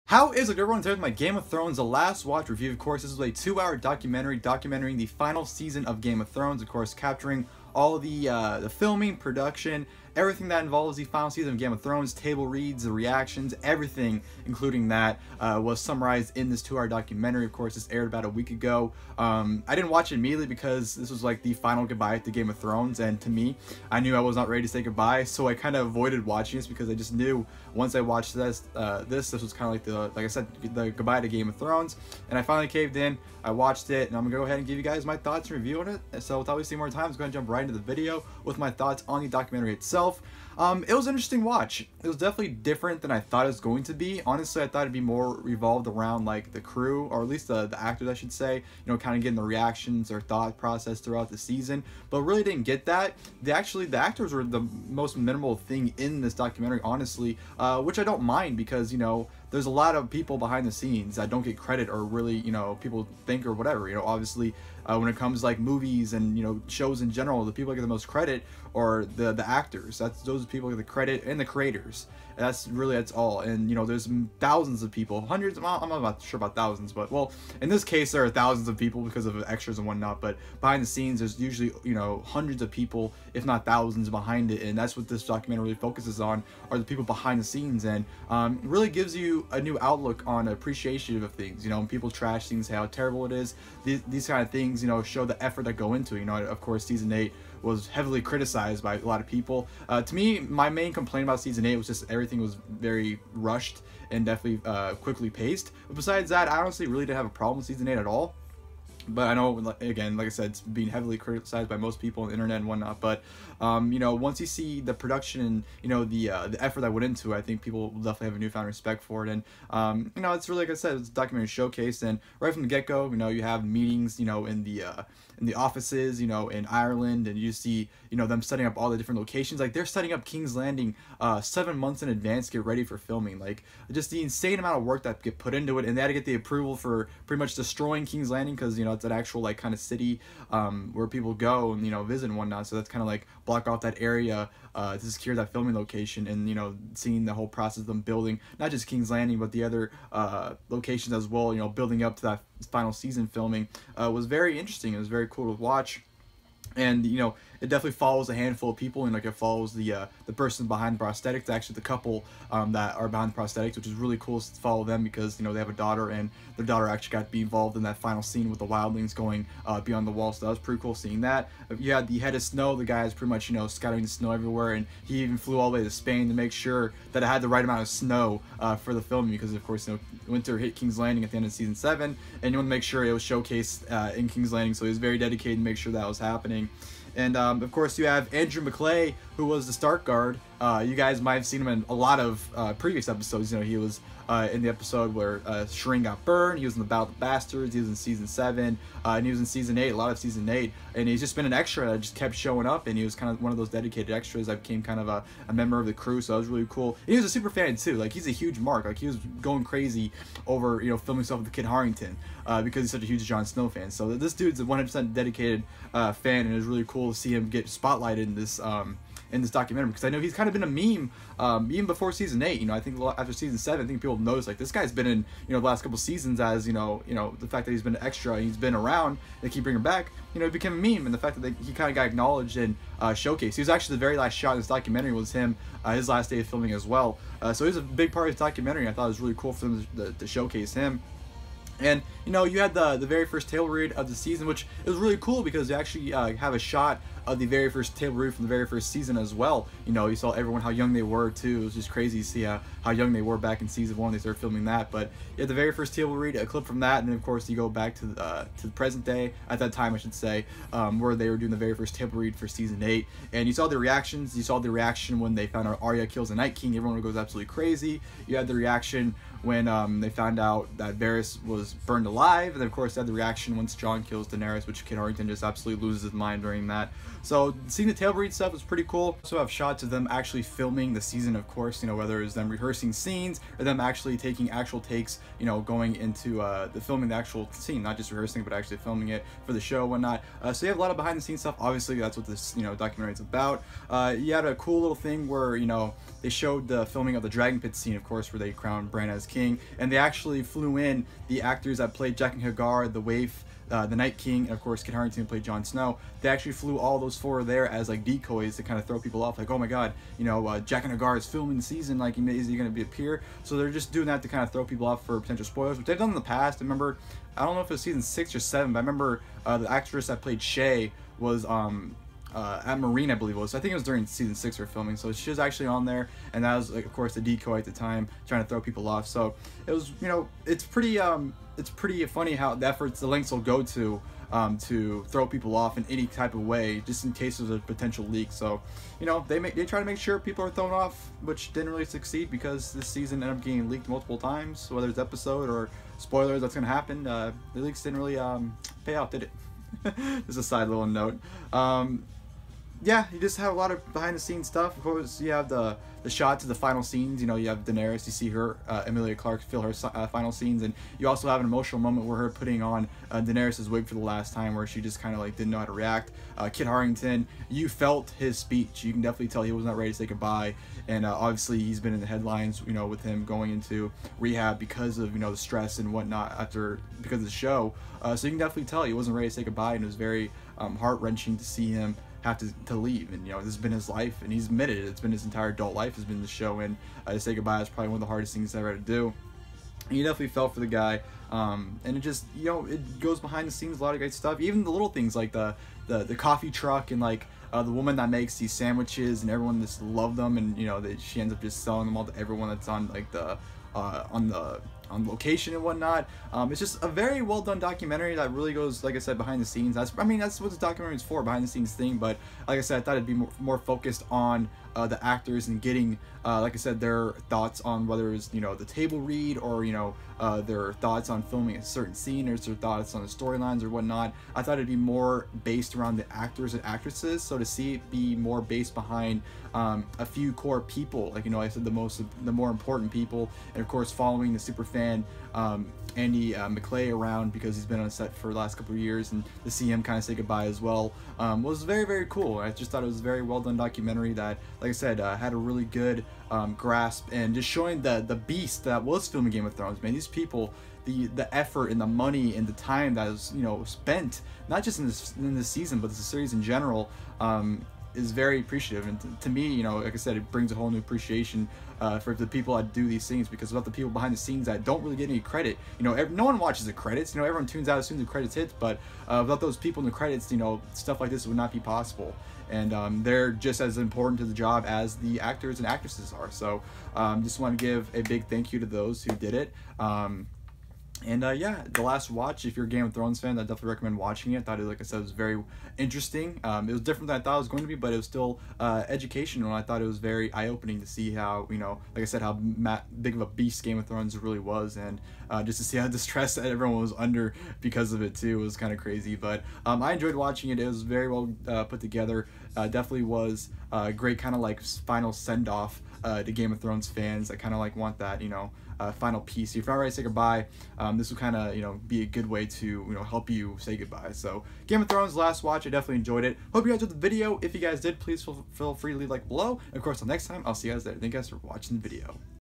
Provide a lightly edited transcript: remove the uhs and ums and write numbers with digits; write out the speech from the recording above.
How is it, everyone? Today with my Game of Thrones The Last Watch review. Of course, this is a 2-hour documentary documenting the final season of Game of Thrones. Of course, capturing all the filming, production, everything that involves the final season of Game of Thrones, table reads, the reactions, everything, including that, was summarized in this 2-hour documentary. Of course, this aired about a week ago. I didn't watch it immediately because this was like the final goodbye to Game of Thrones, and to me, I knew I was not ready to say goodbye, so I kind of avoided watching this because I just knew once I watched this was kind of like like I said, the goodbye to Game of Thrones, and I finally caved in. I watched it, and I'm gonna go ahead and give you guys my thoughts and review on it. So without wasting more time, I'm going to jump right into the video with my thoughts on the documentary itself. It was an interesting watch. It was definitely different than I thought it was going to be. Honestly, I thought it'd be more revolved around like the crew, or at least the actors, I should say. You know, kind of getting the reactions or thought process throughout the season. But really didn't get that. The actors were the most memorable thing in this documentary, honestly, which I don't mind because, you know, there's a lot of people behind the scenes that don't get credit, or really, you know, people think or whatever. You know, obviously, when it comes to like movies and, you know, shows in general, the people that get the most credit are the actors. Those people get the credit, and the creators. And that's all. And, you know, there's thousands of people, hundreds. I'm not sure about thousands, but well, in this case, there are thousands of people because of extras and whatnot. But behind the scenes, there's usually, you know, hundreds of people, if not thousands, behind it. And that's what this documentary really focuses on, are the people behind the scenes, and really gives you a new outlook on appreciation of things. You know, when people trash things, how terrible it is. These kind of things, you know, show the effort that go into it. You know, of course, season 8 was heavily criticized by a lot of people. To me, my main complaint about season 8 was just everything was very rushed and definitely quickly paced. But besides that, I honestly really didn't have a problem with season 8 at all. But I know, again, like I said, it's being heavily criticized by most people on the internet and whatnot. But you know, once you see the production and, you know, the effort that went into it, I think people will definitely have a newfound respect for it. And you know, it's really, like I said, it's a documentary showcase. And right from the get-go, you know, you have meetings, you know, in the offices, you know, in Ireland, and you see, you know, them setting up all the different locations. Like, they're setting up King's Landing 7 months in advance to get ready for filming. Like, just the insane amount of work that get put into it, and they had to get the approval for pretty much destroying King's Landing because, you know, it's an actual like kind of city where people go and, you know, visit and whatnot. So that's kind of like block off that area to secure that filming location, and, you know, seeing the whole process of them building not just King's Landing but the other locations as well, you know, building up to that final season filming was very interesting. It was very cool to watch. And, you know, it definitely follows a handful of people, and like it follows the person behind the prosthetics, actually the couple that are behind the prosthetics, which is really cool to follow them because, you know, they have a daughter, and their daughter actually got to be involved in that final scene with the wildlings going beyond the wall. So that was pretty cool seeing that. You had the head of snow, the guy is pretty much, you know, scattering the snow everywhere, and he even flew all the way to Spain to make sure that it had the right amount of snow for the filming, because of course, you know, winter hit King's Landing at the end of season 7, and you want to make sure it was showcased in King's Landing. So he was very dedicated to make sure that was happening. And of course, you have Andrew McClay, who was the Stark Guard. You guys might have seen him in a lot of previous episodes. You know, he was in the episode where Shireen got burned. He was in the Battle of the Bastards. He was in season 7, and he was in season 8, a lot of season 8. And he's just been an extra that just kept showing up, and he was kind of one of those dedicated extras that became kind of a member of the crew. So that was really cool. And he was a super fan too. Like, he's a huge mark. Like, he was going crazy over, you know, filming stuff with Kit Harington because he's such a huge Jon Snow fan. So this dude's a 100% dedicated fan, and it was really cool to see him get spotlighted in this documentary, because I know he's kind of been a meme even before season 8. You know, I think after season 7, I think people noticed, like, this guy's been in, you know, the last couple seasons, as you know, the fact that he's been an extra and he's been around, they keep bringing him back, you know, it became a meme. And the fact that he kind of got acknowledged and showcased. He was actually the very last shot in this documentary was him, his last day of filming as well. So he was a big part of this documentary. I thought it was really cool for them to showcase him. And, you know, you had the very first table read of the season, which is really cool because you actually have a shot of the very first table read from the very first season as well. You know, you saw everyone, how young they were too. It was just crazy to see how young they were back in season 1. They started filming that. But you had the very first table read, a clip from that, and then of course you go back to the present day, at that time I should say, where they were doing the very first table read for season 8. And you saw the reactions. You saw the reaction when they found out Arya kills the Night King. Everyone goes absolutely crazy. You had the reaction when they found out that Varys was burned alive, and then of course they had the reaction once Jon kills Daenerys, which Kit Harington just absolutely loses his mind during that. So seeing the table read stuff was pretty cool. Also have shots of them actually filming the season, of course, you know, whether it's them rehearsing scenes or them actually taking actual takes, you know, going into the filming the actual scene, not just rehearsing but actually filming it for the show and whatnot. So you have a lot of behind the scenes stuff. Obviously that's what this, you know, documentary is about. You had a cool little thing where, you know, they showed the filming of the Dragon Pit scene, of course, where they crowned Bran as king, and they actually flew in the actors that played Jaqen H'ghar, the Waif, the Night King, and of course Kit Harington played Jon Snow. They actually flew all those four there as like decoys to kind of throw people off, like, oh my god, you know, Jaqen H'ghar is filming the season, like, is he going to appear? So they're just doing that to kind of throw people off for potential spoilers, which they've done in the past. I remember, I don't know if it was season 6 or 7, but I remember the actress that played Shay was at Marine, I believe it was. I think it was during season 6 we were filming, so she was actually on there, and that was, like, of course, the decoy at the time, trying to throw people off. So it was, you know, it's pretty funny how the efforts, the lengths will go to throw people off in any type of way, just in case there's a potential leak. So, you know, they try to make sure people are thrown off, which didn't really succeed because this season ended up getting leaked multiple times, whether it's episode or spoilers. That's gonna happen. The leaks didn't really pay off, did it? Just a side little note. Yeah, you just have a lot of behind the scenes stuff. Of course, you have the shots of the final scenes. You know, you have Daenerys, you see her, Emilia Clarke, feel her final scenes, and you also have an emotional moment where her putting on Daenerys' wig for the last time, where she just kind of like didn't know how to react. Kit Harington, you felt his speech. You can definitely tell he was not ready to say goodbye, and obviously he's been in the headlines, you know, with him going into rehab because of, you know, the stress and whatnot because of the show. So you can definitely tell he wasn't ready to say goodbye, and it was very heart-wrenching to see him have to leave. And, you know, this has been his life, and he's admitted it. It's been his entire adult life has been the show, and to say goodbye is probably one of the hardest things I've ever had to do. And you definitely felt for the guy, and it just, you know, it goes behind the scenes, a lot of great stuff. Even the little things like the coffee truck, and like the woman that makes these sandwiches, and everyone just loved them, and, you know, she ends up just selling them all to everyone that's on like on location and whatnot. It's just a very well done documentary that really goes, like I said, behind the scenes. That's what this documentary is for, behind the scenes thing. But like I said, I thought it'd be more focused on the actors and getting, like I said, their thoughts on whether it's, you know, the table read, or, you know, their thoughts on filming a certain scene, or their thoughts on the storylines or whatnot. I thought it'd be more based around the actors and actresses. So to see it be more based behind a few core people, like, you know, I said, the more important people, and of course following the super fan Andy McClay around, because he's been on set for the last couple of years, and to see him kind of say goodbye as well was very, very cool. I just thought it was a very well done documentary that, like I said, had a really good grasp, and just showing the beast that was filming Game of Thrones. Man, these people, the effort and the money and the time that was, you know, spent, not just in this season, but the series in general, is very appreciative. And to me, you know, like I said, it brings a whole new appreciation for the people that do these things, because without the people behind the scenes that don't really get any credit, you know, no one watches the credits, you know, everyone tunes out as soon as the credits hit, but without those people in the credits, you know, stuff like this would not be possible. And they're just as important to the job as the actors and actresses are. So just want to give a big thank you to those who did it. And yeah, The Last Watch, if you're a Game of Thrones fan, I definitely recommend watching it. I thought it, like I said, was very interesting. It was different than I thought it was going to be, but it was still educational, and I thought it was very eye-opening to see how, you know, like I said, how big of a beast Game of Thrones really was, and just to see how distressed that everyone was under because of it too was kind of crazy. But I enjoyed watching it. It was very well put together. Definitely was a great kind of like final send-off to Game of Thrones fans that kind of like want that, you know, final piece. If you're not ready to say goodbye, this will kind of, you know, be a good way to, you know, help you say goodbye. So Game of Thrones Last Watch, I definitely enjoyed it. Hope you guys enjoyed the video. If you guys did, please feel free to leave a like below. And of course, until next time, I'll see you guys there. Thank you guys for watching the video.